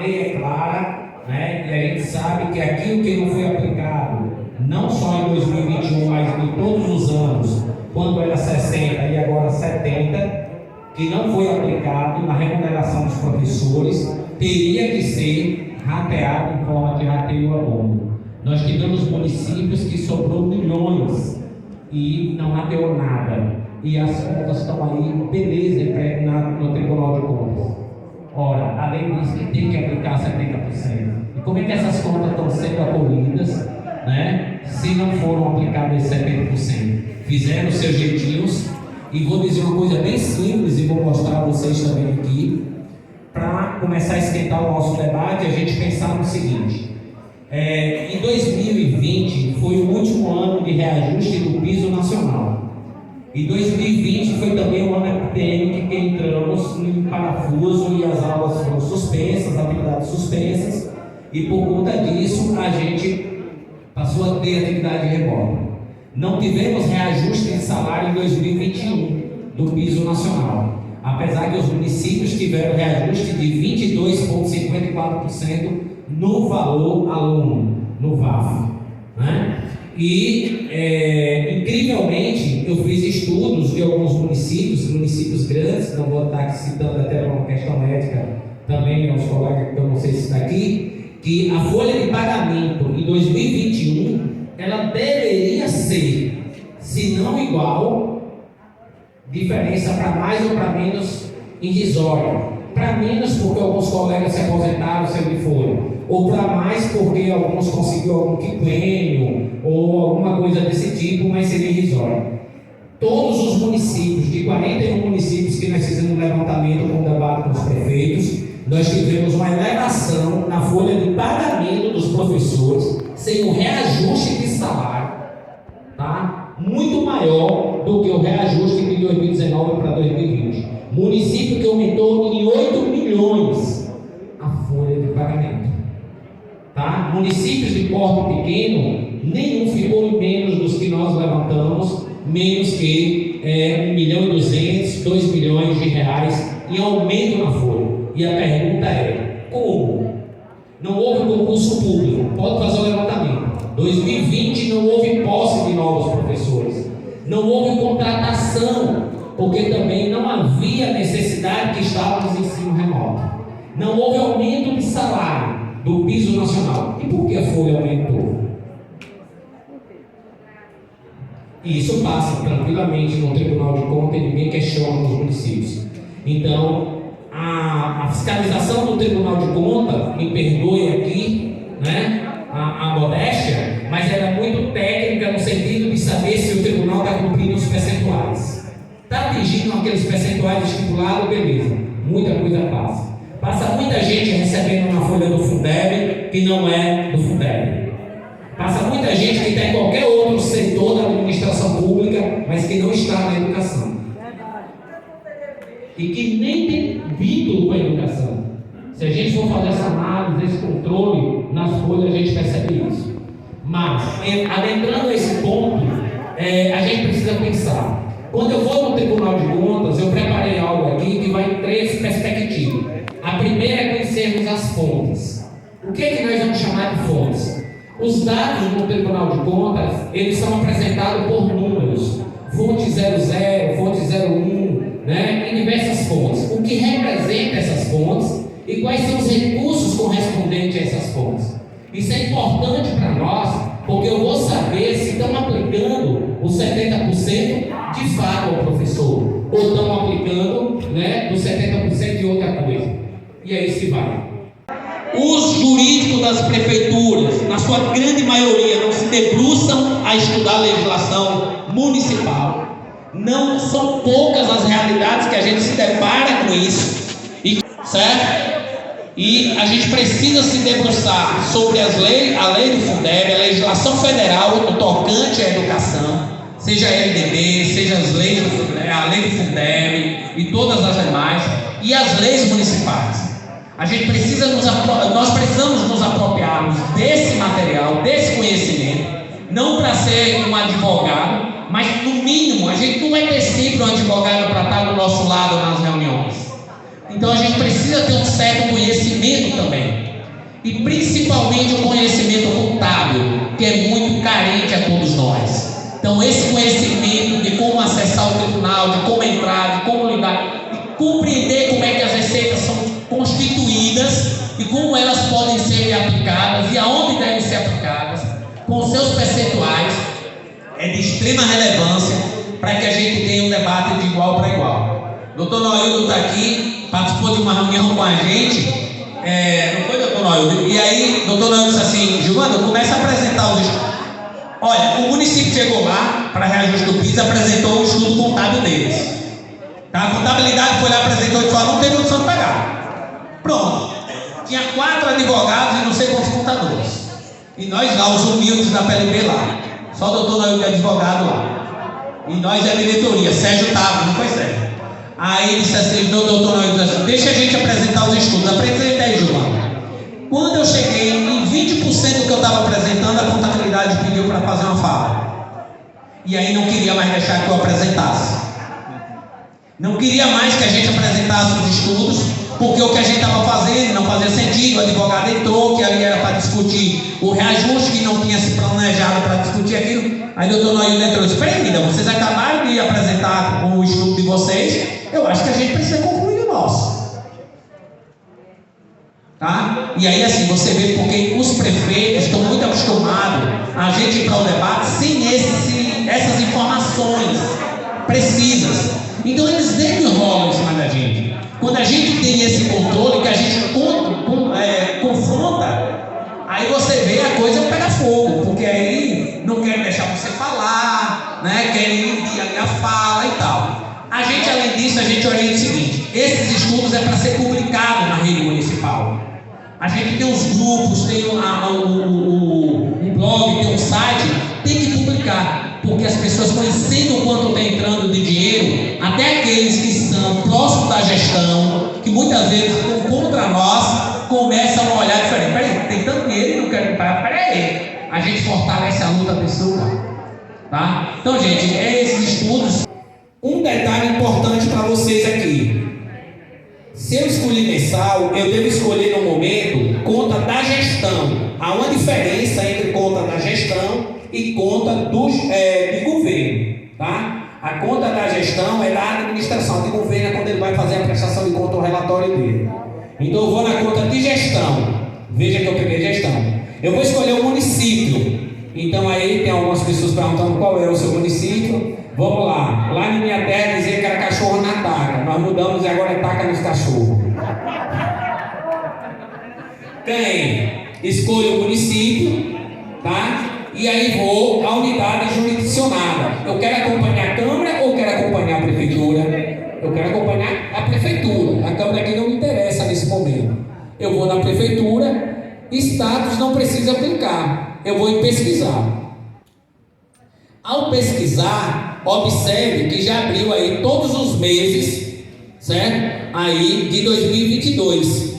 lei é clara, né? E a gente sabe que aquilo que não foi aplicado, não só em 2021, mas em todos os anos, quando era 60 e agora 70, que não foi aplicado na remuneração dos professores, teria que ser rateado em forma de rateio aluno. Nós tivemos municípios que sobrou milhões e não rateou nada. E as contas estão aí, beleza, no Tribunal de Contas. Ora, a lei diz que tem que aplicar 70%. E como é que essas contas estão sendo acolhidas, né, se não foram aplicadas 70%? Fizeram os seus jeitinhos, e vou dizer uma coisa bem simples, e vou mostrar a vocês também aqui, para começar a esquentar o nosso debate, a gente pensar no seguinte. Em 2020 foi o último ano de reajuste do piso nacional. E 2020 foi também o ano acadêmico que entramos no parafuso e as aulas foram suspensas, as atividades suspensas, e por conta disso a gente passou a ter atividade remota. Não tivemos reajuste de salário em 2021 do piso nacional, apesar que os municípios tiveram reajuste de 22,54% no valor aluno, no VAF, né? E, incrivelmente, eu fiz estudos de alguns municípios grandes, não vou estar citando até por uma questão ética, também aos colegas que eu não sei se está aqui, que a folha de pagamento em 2021, ela deveria ser, se não igual, diferença para mais ou para menos irrisória. Para menos porque alguns colegas se aposentaram sem que foram, ou para mais porque alguns conseguiram algum quinquênio ou alguma coisa desse tipo, mas seria irrisório. Todos os municípios, de 41 municípios que nós fizemos um levantamento com debate com os prefeitos, nós tivemos uma elevação na folha de pagamento dos professores, sem um reajuste de salário, tá? Muito maior do que o reajuste de 2019 para 2020. Município que aumentou em 8 milhões a folha de pagamento. Tá? Municípios de porte pequeno, nenhum ficou em menos dos que nós levantamos, menos que 1,2 milhão, 2 milhões de reais em aumento na folha. E a pergunta é, como? Não houve concurso público, pode fazer o levantamento. 2020 não houve posse de novos professores, não houve contratação, porque também não havia necessidade que estávamos em ensino remoto. Não houve aumento de salário do piso nacional. E por que a folha aumentou? E isso passa tranquilamente no Tribunal de Contas e ninguém questiona nos municípios. Então, a fiscalização do Tribunal de Contas, me perdoe aqui, né, a modéstia, mas ela é muito técnica no sentido de saber se o tribunal está cumprindo os percentuais. Está atingindo aqueles percentuais estipulados, beleza, muita coisa passa. Passa muita gente recebendo uma folha do Fundeb que não é do Fundeb. Passa muita gente que está em qualquer outro setor da administração pública, mas que não está na educação. E que nem tem vínculo com a educação. Se a gente for fazer essa análise, esse controle nas folhas, a gente percebe isso. Mas, adentrando a esse ponto, a gente precisa pensar. Quando eu vou no Tribunal de Contas, eu preparei algo aqui que vai em 3 perspectivas. A primeira é conhecermos as fontes. O que é que nós vamos chamar de fontes? Os dados no Tribunal de Contas, eles são apresentados por números. Fonte 00, fonte 01, né? Em diversas fontes. O que representa essas fontes e quais são os recursos correspondentes a essas fontes. Isso é importante para nós, porque eu vou saber se estão aplicando os 70% de fato ao professor, ou estão aplicando, né, dos 70% de outra coisa. E é isso que vai. Os jurídicos das prefeituras, na sua grande maioria, não se debruçam a estudar a legislação municipal. Não são poucas as realidades que a gente se depara com isso, certo? E a gente precisa se debruçar sobre as leis, a lei do Fundeb, a legislação federal no tocante à educação, seja a LDB, seja as leis do Fundeb, a lei do Fundeb e todas as demais, e as leis municipais. A gente precisa nós precisamos nos apropriarmos desse material, desse conhecimento, não para ser um advogado, mas no mínimo a gente não vai ter sempre um advogado para estar do nosso lado nas reuniões. Então a gente precisa ter um certo conhecimento também. e principalmente o conhecimento contábil, que é muito carente a todos nós. Então esse conhecimento de como acessar o tribunal, de como entrar, de como lidar, de compreender como é que as receitas são constituídas e como elas podem ser aplicadas e aonde devem ser aplicadas, com os seus percentuais, é de extrema relevância para que a gente tenha um debate de igual para igual. Doutor Noildo está aqui, participou de uma reunião com a gente, não foi, doutor Noildo? E aí, doutor Noildo disse assim: Giovana, começa a apresentar os estudos. Olha, o município chegou lá para reajuste do PIS, apresentou o estudo contábil deles. Tá? A contabilidade foi lá, apresentou e falou: não tem condição de pagar. Pronto. Tinha 4 advogados e não sei quantos contadores. E nós lá, os humildes da PLB lá. Só o doutor Noildo é advogado lá. E nós é a diretoria. Sérgio estava, não foi Sérgio? Aí ele disse assim: doutor Noildo, assim, deixa a gente apresentar os estudos. Apresenta aí, Giovana. Quando eu cheguei em 20% do que eu estava apresentando, a contabilidade pediu para fazer uma fala. E aí não queria mais deixar que eu apresentasse. Não queria mais que a gente apresentasse os estudos, porque o que a gente estava fazendo não fazia sentido. O advogado entrou, que ali era para discutir o reajuste, que não tinha se planejado para discutir aquilo. Aí o doutor Noildo entrou e disse: peraí, vida, vocês acabaram de apresentar o estudo de vocês, eu acho que a gente precisa concluir o nosso. Tá? E aí assim, você vê porque os prefeitos estão muito acostumados a gente ir para o debate sem essas informações precisas. Então eles desenrolam em cima da gente. Quando a gente tem esse controle, que a gente confronta, aí você vê a coisa pega fogo, porque aí não querem deixar você falar, né? Querem impedir a minha fala e tal. A gente, além disso, a gente orienta o seguinte: esses estudos é para ser publicado na rede municipal. A gente tem os grupos, tem um blog, tem um site, tem que publicar, porque as pessoas conhecendo o quanto está entrando de dinheiro, até aqueles que estão próximos da gestão, que muitas vezes estão contra nós, começam a olhar diferente. Peraí, tem tanto dinheiro e não quero pagar. Peraí, a gente fortalece a luta pessoal, tá? Então, gente, esses estudos. Um detalhe importante para vocês aqui: se eu escolher mensal, eu devo escolher no momento conta da gestão. Há uma diferença entre conta da gestão e conta de governo, tá? A conta da gestão é da administração, de governo é quando ele vai fazer a prestação de conta, o relatório dele. Então eu vou na conta de gestão. Veja que eu peguei gestão. Eu vou escolher o município. Então aí tem algumas pessoas perguntando qual é o seu município. Vamos lá. Lá na minha terra dizia que era cachorro na taca. Nós mudamos e agora é taca nos cachorros. Escolho o município, tá? E aí vou à unidade jurisdicionada. Eu quero acompanhar a Câmara ou quero acompanhar a Prefeitura? Eu quero acompanhar a Prefeitura. A Câmara aqui não me interessa nesse momento. Eu vou na Prefeitura. Status não precisa aplicar. Eu vou em pesquisar. Ao pesquisar, observe que já abriu aí todos os meses, certo? Aí de 2022,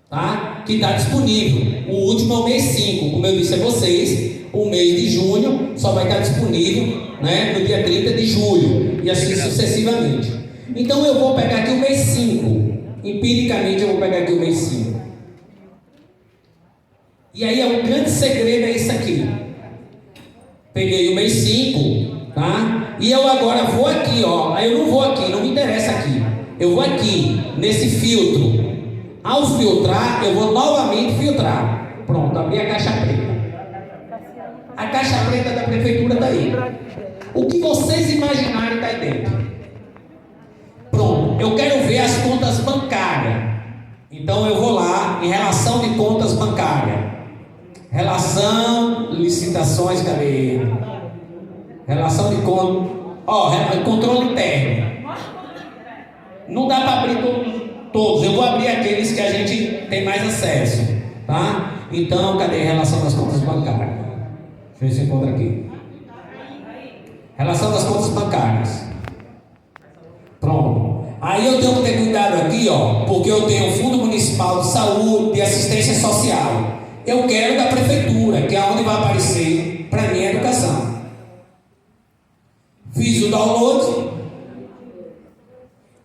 tá? Que está disponível. O último é o mês 5, como eu disse a vocês. O mês de junho só vai estar disponível, né, no dia 30 de julho e assim sucessivamente. Então eu vou pegar aqui o mês 5. Empiricamente eu vou pegar aqui o mês 5. E aí é um grande segredo, é isso aqui. Peguei o mês 5, tá? E eu agora vou aqui, ó. Aí eu não vou aqui, não me interessa aqui. Eu vou aqui, nesse filtro. Ao filtrar, eu vou novamente filtrar. Pronto, abri a caixa preta. A caixa preta da prefeitura está aí. O que vocês imaginarem está aí dentro. Pronto, eu quero ver as contas bancárias. Então eu vou lá, em relação de contas bancárias. Relação, licitações, cadê? Relação de conta. Ó, controle interno. Não dá para abrir todos. Eu vou abrir aqueles que a gente tem mais acesso, tá? Então, cadê a relação das contas bancárias? Deixa eu ver se eu encontro aqui. Relação das contas bancárias. Pronto. Aí eu tenho que ter cuidado aqui, ó, porque eu tenho o Fundo Municipal de Saúde, de Assistência Social. Eu quero da prefeitura, que é onde vai aparecer para minha educação. Fiz o download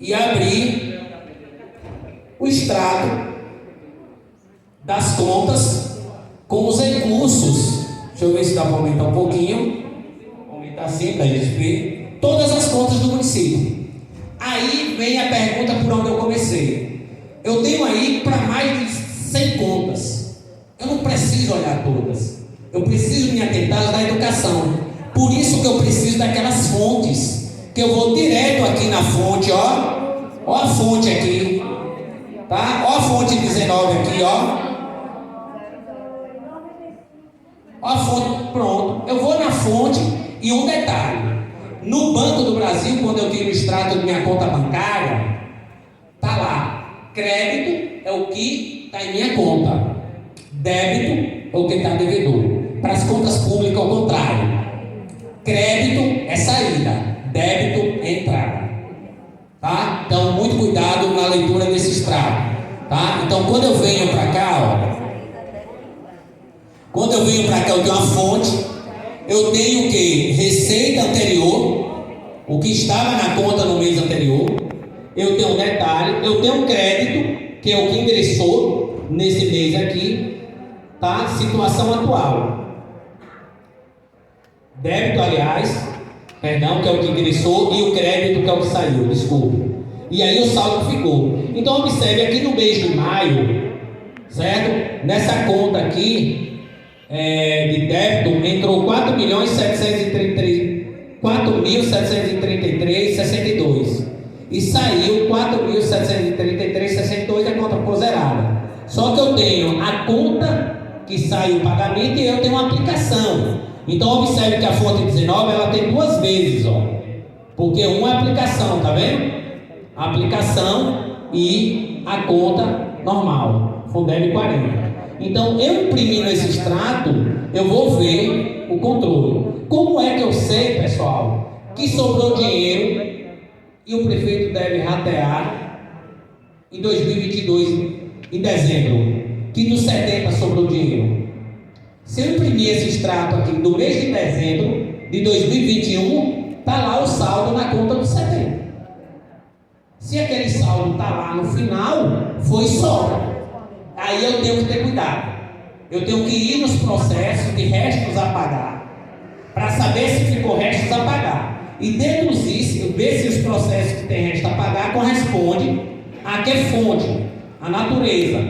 e abri o extrato das contas com os recursos. Deixa eu ver se dá para aumentar um pouquinho. Aumentar assim para a gente ver. Todas as contas do município. Aí vem a pergunta por onde eu comecei. Eu tenho aí para mais de 100 contas. Eu não preciso olhar todas. Eu preciso me atentar às da educação. Por isso que eu preciso daquelas fontes. Que eu vou direto aqui na fonte, ó. Ó a fonte aqui. Tá? Ó a fonte 19 aqui, ó. Ó a fonte, pronto. Eu vou na fonte e um detalhe. No Banco do Brasil, quando eu tiro o extrato de minha conta bancária, tá lá. Crédito é o que está em minha conta. Débito é o que está devedor. Para as contas públicas, ao contrário. Crédito é saída. Débito é entrada. Tá? Então, muito cuidado na leitura desse extrato. Tá? Então, quando eu venho para cá, ó. Quando eu venho para cá, eu tenho uma fonte. Eu tenho o que? Receita anterior, o que estava na conta no mês anterior. Eu tenho um detalhe, eu tenho um crédito, que é o que ingressou nesse mês aqui, tá? Situação atual. Débito, aliás, perdão, que é o que ingressou, e o crédito, que é o que saiu, desculpa. E aí o saldo ficou. Então observe aqui no mês de maio, certo? Nessa conta aqui, de débito, entrou 4.733,62 e saiu 4.733,62, a conta ficou zerada. Só que eu tenho a conta que sai o pagamento e eu tenho uma aplicação. Então observe que a fonte 19 ela tem duas vezes, ó, porque uma é aplicação, tá vendo? A aplicação e a conta normal, Fundeb 40. Então, eu imprimindo esse extrato, eu vou ver o controle. Como é que eu sei, pessoal, que sobrou dinheiro e o prefeito deve ratear em 2022, em dezembro, que dos 70 sobrou dinheiro? Se eu imprimir esse extrato aqui do mês de dezembro de 2021, está lá o saldo na conta dos 70. Se aquele saldo está lá no final, foi sobra. Aí eu tenho que ter cuidado. Eu tenho que ir nos processos de restos a pagar, para saber se ficou restos a pagar. E deduzir, ver se os processos que tem restos a pagar correspondem a que fonte, a natureza.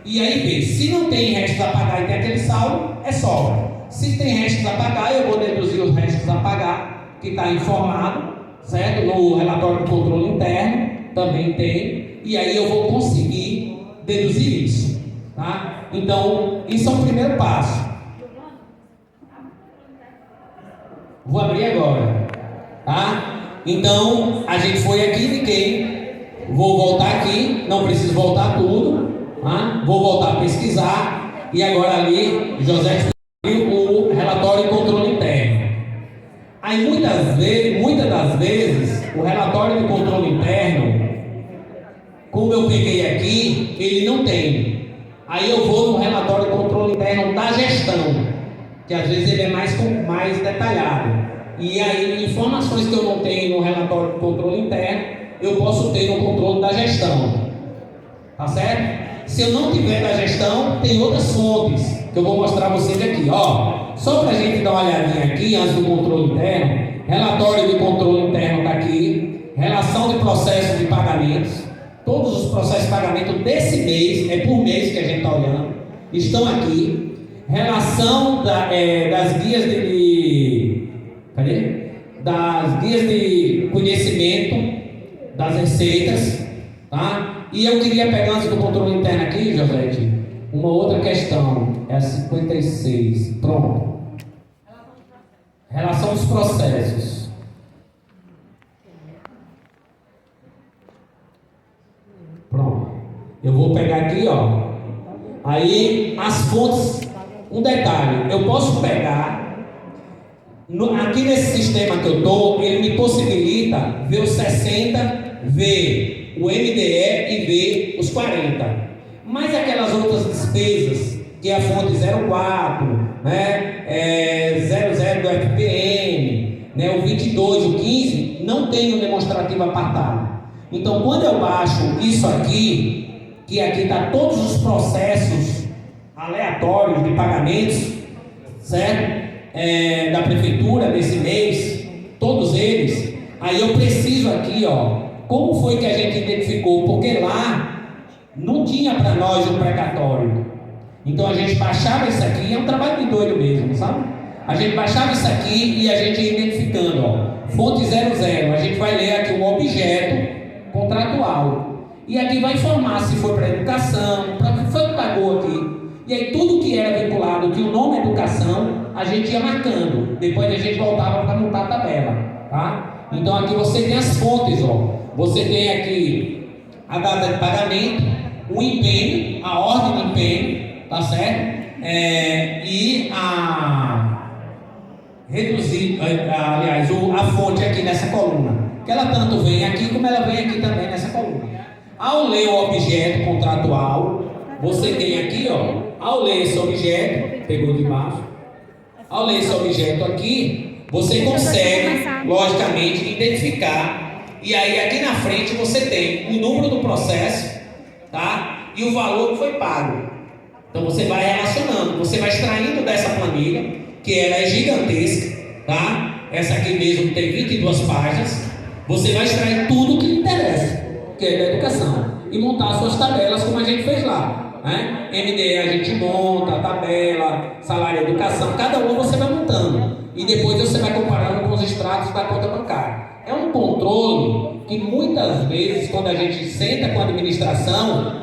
E aí ver, se não tem restos a pagar e tem aquele saldo, é sobra. Se tem restos a pagar, eu vou deduzir os restos a pagar, que está informado, certo? No relatório do controle interno, também tem. E aí eu vou conseguir deduzir isso, tá? Então, isso é o primeiro passo. Vou abrir agora, tá? Então, a gente foi aqui de quem? Vou voltar aqui, não preciso voltar tudo, tá? Vou voltar a pesquisar, e agora ali, José viu o relatório de controle interno. Aí, muitas das vezes, o relatório de controle interno, como eu peguei aqui, ele não tem. Aí eu vou no relatório de controle interno da gestão, que às vezes ele é mais detalhado. E aí, informações que eu não tenho no relatório de controle interno, eu posso ter no controle da gestão. Tá certo? Se eu não tiver da gestão, tem outras fontes que eu vou mostrar a vocês aqui. Ó, só para a gente dar uma olhadinha aqui, antes do controle interno, relatório de controle interno está aqui, relação de processos de pagamentos. Todos os processos de pagamento desse mês, é por mês que a gente está olhando, estão aqui. Relação das guias das guias de conhecimento das receitas, tá? E eu queria pegar antes do controle interno aqui, José, uma outra questão, é a 56. Pronto. Relação dos processos. Pronto. Eu vou pegar aqui, ó. Aí as fontes, um detalhe, eu posso pegar aqui nesse sistema que eu estou, ele me possibilita ver os 60, ver o MDE e ver os 40. Mas aquelas outras despesas, que é a fonte 04, né, 00 do FPM, né, o 22, o 15, não tem um demonstrativo apartado. Então, quando eu baixo isso aqui, que aqui está todos os processos aleatórios de pagamentos, certo? Da prefeitura desse mês, todos eles. Aí eu preciso aqui, ó, como foi que a gente identificou? Porque lá não tinha para nós um precatório. Então a gente baixava isso aqui, é um trabalho de doido mesmo, sabe? A gente baixava isso aqui e a gente ia identificando, ó, fonte 00, a gente vai ler aqui o objeto contratual. E aqui vai informar se foi para educação, para o que foi que pagou aqui. E aí tudo que era vinculado, que o nome é educação, a gente ia marcando. Depois a gente voltava para montar a tabela, tá? Então aqui você tem as fontes, ó. Você tem aqui a data de pagamento, o empenho, a ordem de empenho, tá certo? E a fonte aqui nessa coluna, que ela tanto vem aqui como ela vem aqui também nessa coluna. Ao ler o objeto contratual, você tem aqui, ó, ao ler esse objeto, pegou de baixo, ao ler esse objeto aqui, você consegue, logicamente, identificar, e aí aqui na frente você tem o número do processo, tá? E o valor que foi pago. Então você vai relacionando, você vai extraindo dessa planilha, que ela é gigantesca, tá? Essa aqui mesmo tem 22 páginas. Você vai extrair tudo que lhe interessa, que é da educação, e montar suas tabelas como a gente fez lá, né? MDE a gente monta, a tabela, salário e educação, cada um você vai montando, e depois você vai comparando com os extratos da conta bancária. É um controle que muitas vezes, quando a gente senta com a administração,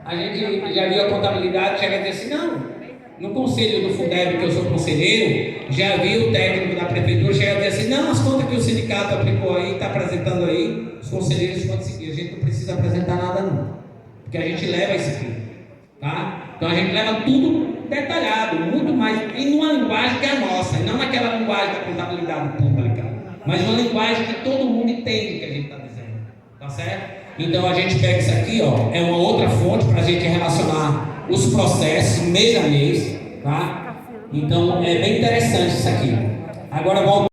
a gente já viu a contabilidade, chega a dizer assim, não, no conselho do Fundeb, que eu sou conselheiro, já vi o técnico da prefeitura, chega a dizer assim, não, as contas que o sindicato aplicou aí, está apresentando aí, os conselheiros podem seguir, a gente não precisa apresentar nada não, porque a gente leva isso aqui, tá? Então a gente leva tudo detalhado, muito mais, e numa linguagem que é a nossa, e não naquela linguagem da contabilidade pública, mas uma linguagem que todo mundo entende que a gente está dizendo, tá certo? Então a gente pega isso aqui, ó, é uma outra fonte para a gente relacionar os processos mês a mês, tá? Então é bem interessante isso aqui. Agora volta.